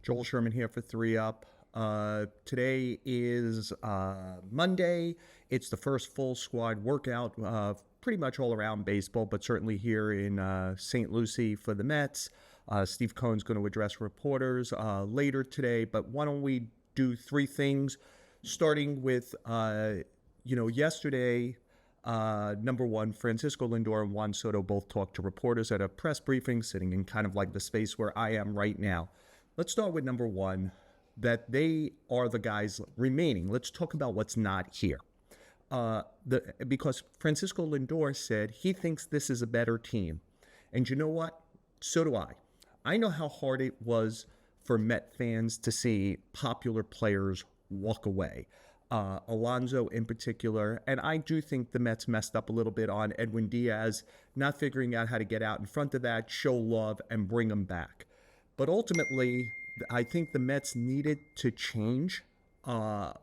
Joel Sherman here for 3 Up. Today is Monday. It's the first full squad workout, pretty much all around baseball, but certainly here in St. Lucie for the Mets. Steve Cohen's going to address reporters later today, but why don't we do 3 things, starting with, yesterday, number one, Francisco Lindor and Juan Soto both talked to reporters at a press briefing, sitting in kind of like the space where I am right now. Let's start with number one, that they are the guys remaining. Let's talk about what's not here. Because Francisco Lindor said he thinks this is a better team. And you know what? So do I. I know how hard it was for Met fans to see popular players walk away. Alonso in particular, and I do think the Mets messed up a little bit on Edwin Diaz, not figuring out how to get out in front of that, show love, and bring him back. But ultimately, I think the Mets needed to change the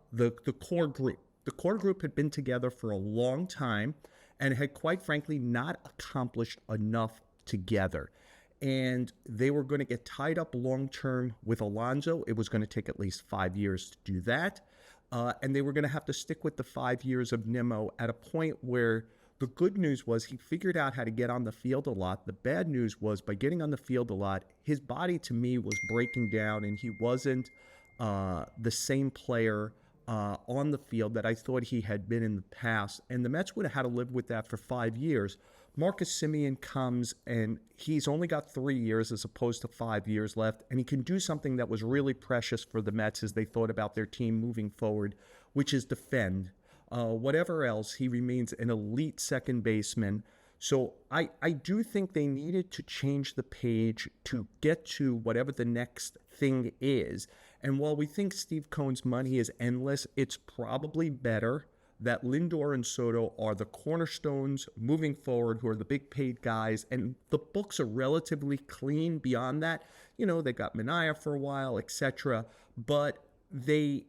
core group. The core group had been together for a long time and had, quite frankly, not accomplished enough together. And they were going to get tied up long-term with Alonso. It was going to take at least 5 years to do that. And they were going to have to stick with the 5 years of Nimmo at a point where the good news was he figured out how to get on the field a lot. The bad news was by getting on the field a lot, his body to me was breaking down and he wasn't the same player on the field that I thought he had been in the past. And the Mets would have had to live with that for 5 years. Marcus Semien comes and he's only got 3 years as opposed to 5 years left. And he can do something that was really precious for the Mets as they thought about their team moving forward, which is defend. Whatever else, he remains an elite second baseman. So I do think they needed to change the page to get to whatever the next thing is. And while we think Steve Cohen's money is endless, it's probably better that Lindor and Soto are the cornerstones moving forward, who are the big paid guys, and the books are relatively clean beyond that. You know, they got Manaea for a while, etc. But they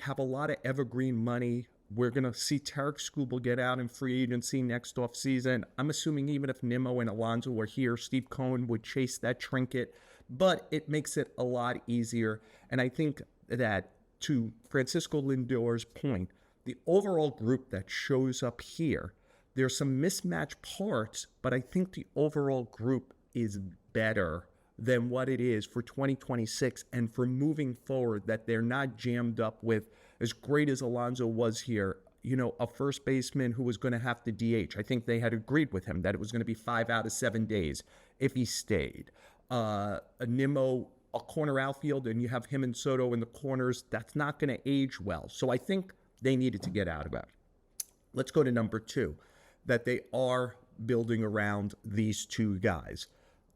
have a lot of evergreen money. We're going to see Tarek Skubal get out in free agency next offseason. I'm assuming even if Nimmo and Alonso were here, Steve Cohen would chase that trinket. But it makes it a lot easier. And I think that, to Francisco Lindor's point, the overall group that shows up here, there's some mismatched parts, but I think the overall group is better than what it is for 2026 and for moving forward, that they're not jammed up with, as great as Alonso was here, you know, a first baseman who was going to have to DH. I think they had agreed with him that it was going to be 5 out of 7 days if he stayed. A Nimmo, a corner outfield, and you have him and Soto in the corners, that's not going to age well. So I think they needed to get out of that. Let's go to number 2, that they are building around these 2 guys.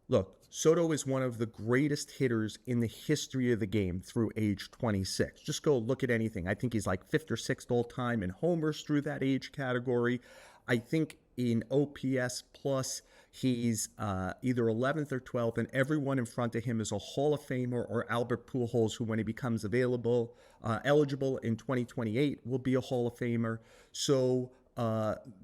Look, Soto is one of the greatest hitters in the history of the game through age 26. Just go look at anything. I think he's like 5th or 6th all time in homers through that age category. I think in OPS plus, he's either 11th or 12th, and everyone in front of him is a Hall of Famer or Albert Pujols, who, when he becomes eligible in 2028, will be a Hall of Famer. So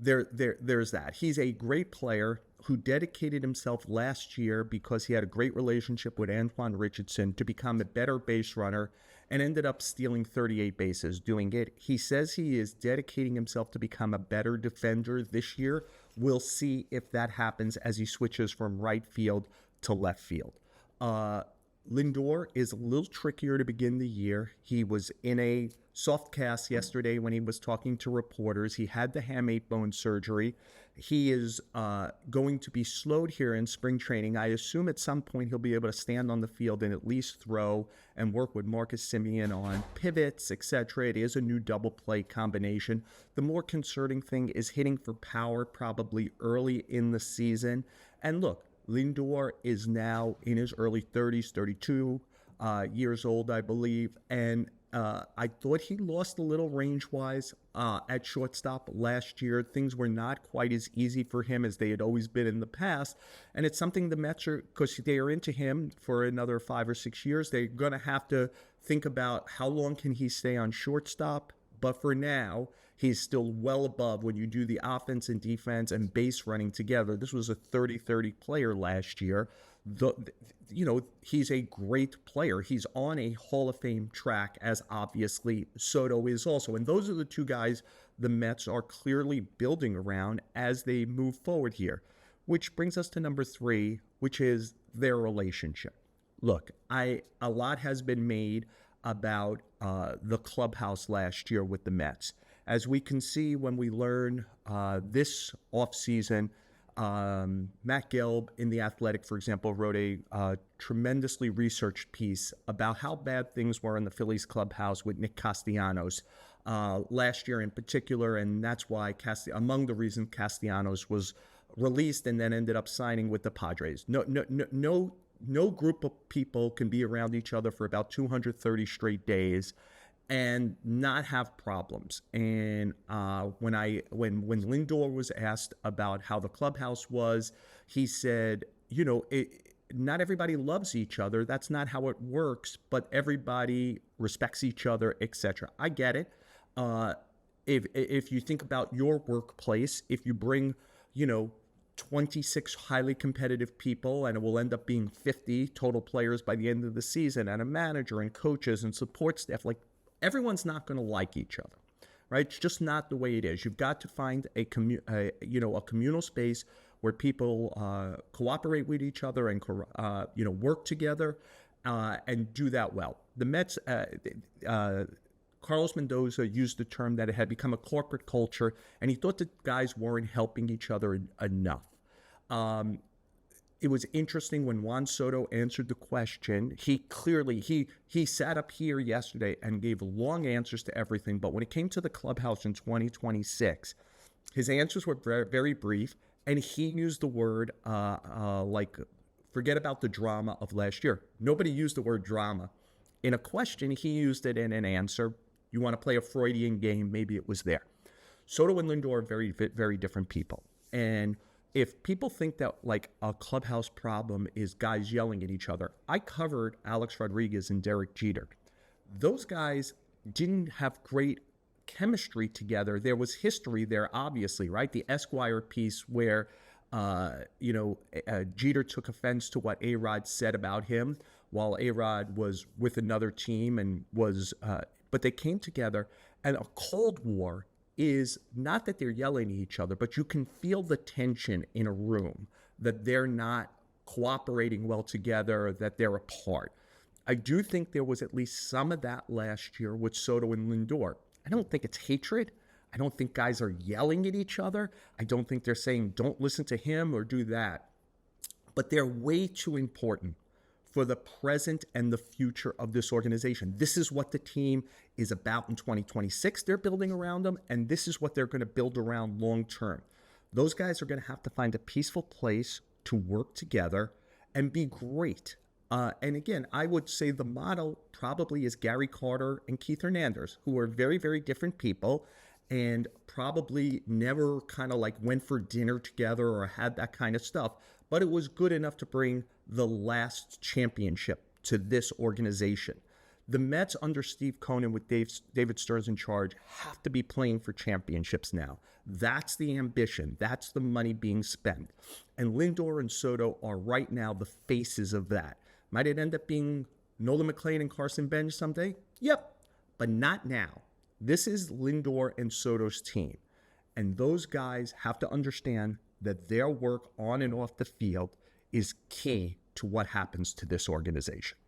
there's that. He's a great player who dedicated himself last year, because he had a great relationship with Antoine Richardson, to become a better base runner, and ended up stealing 38 bases doing it. He says he is dedicating himself to become a better defender this year. We'll see if that happens as he switches from right field to left field. Lindor is a little trickier to begin the year. He was in a soft cast yesterday when he was talking to reporters. He had the ham 8-bone surgery. He is going to be slowed here in spring training. I assume at some point he'll be able to stand on the field and at least throw and work with Marcus Semien on pivots, etc. It is a new double play combination. The more concerning thing is hitting for power probably early in the season. And look, Lindor is now in his early 30s, 32 years old, I believe, and I thought he lost a little range-wise at shortstop last year. Things were not quite as easy for him as they had always been in the past, and it's something the Mets are, because they are into him for another 5 or 6 years, they're going to have to think about how long can he stay on shortstop. But for now, he's still well above when you do the offense and defense and base running together. This was a 30-30 player last year. he's a great player. He's on a Hall of Fame track, as obviously Soto is also. And those are the two guys the Mets are clearly building around as they move forward here, which brings us to number 3, which is their relationship. Look, a lot has been made about the clubhouse last year with the Mets. As we can see when we learn this offseason, Matt Gelb in The Athletic, for example, wrote a tremendously researched piece about how bad things were in the Phillies clubhouse with Nick Castellanos last year in particular, and that's why among the reasons Castellanos was released and then ended up signing with the Padres. No group of people can be around each other for about 230 straight days and not have problems. And when Lindor was asked about how the clubhouse was, he said, not everybody loves each other. That's not how it works, but everybody respects each other, etc. I get it. If you think about your workplace, if you bring, 26 highly competitive people, and it will end up being 50 total players by the end of the season, and a manager and coaches and support staff, like, everyone's not going to like each other, right? It's just not the way it is. You've got to find a communal space where people cooperate with each other and work together and do that well. The Mets, Carlos Mendoza used the term that it had become a corporate culture, and he thought that guys weren't helping each other enough. It was interesting when Juan Soto answered the question. He clearly, he sat up here yesterday and gave long answers to everything, but when it came to the clubhouse in 2026, his answers were very, very brief, and he used the word forget about the drama of last year. Nobody used the word drama. In a question, he used it in an answer. You want to play a Freudian game, maybe it was there. Soto and Lindor are very, very different people. And if people think that like a clubhouse problem is guys yelling at each other, I covered Alex Rodriguez and Derek Jeter. Those guys didn't have great chemistry together. There was history there, obviously, right? The Esquire piece where, Jeter took offense to what A-Rod said about him while A-Rod was with another team and was, but they came together. And a Cold War is not that they're yelling at each other, but you can feel the tension in a room, that they're not cooperating well together, that they're apart. I do think there was at least some of that last year with Soto and Lindor. I don't think it's hatred. I don't think guys are yelling at each other. I don't think they're saying, don't listen to him or do that. But they're way too important for the present and the future of this organization. This is what the team is about in 2026. They're building around them, and this is what they're going to build around long term. Those guys are going to have to find a peaceful place to work together and be great. And again, I would say the model probably is Gary Carter and Keith Hernandez, who are very, very different people and probably never kind of like went for dinner together or had that kind of stuff. But it was good enough to bring the last championship to this organization. The Mets under Steve Cohen with David Stearns in charge have to be playing for championships now. That's the ambition. That's the money being spent. And Lindor and Soto are right now the faces of that. Might it end up being Nolan McLean and Carson Bench someday? Yep, but not now. This is Lindor and Soto's team. And those guys have to understand that their work on and off the field is key to what happens to this organization.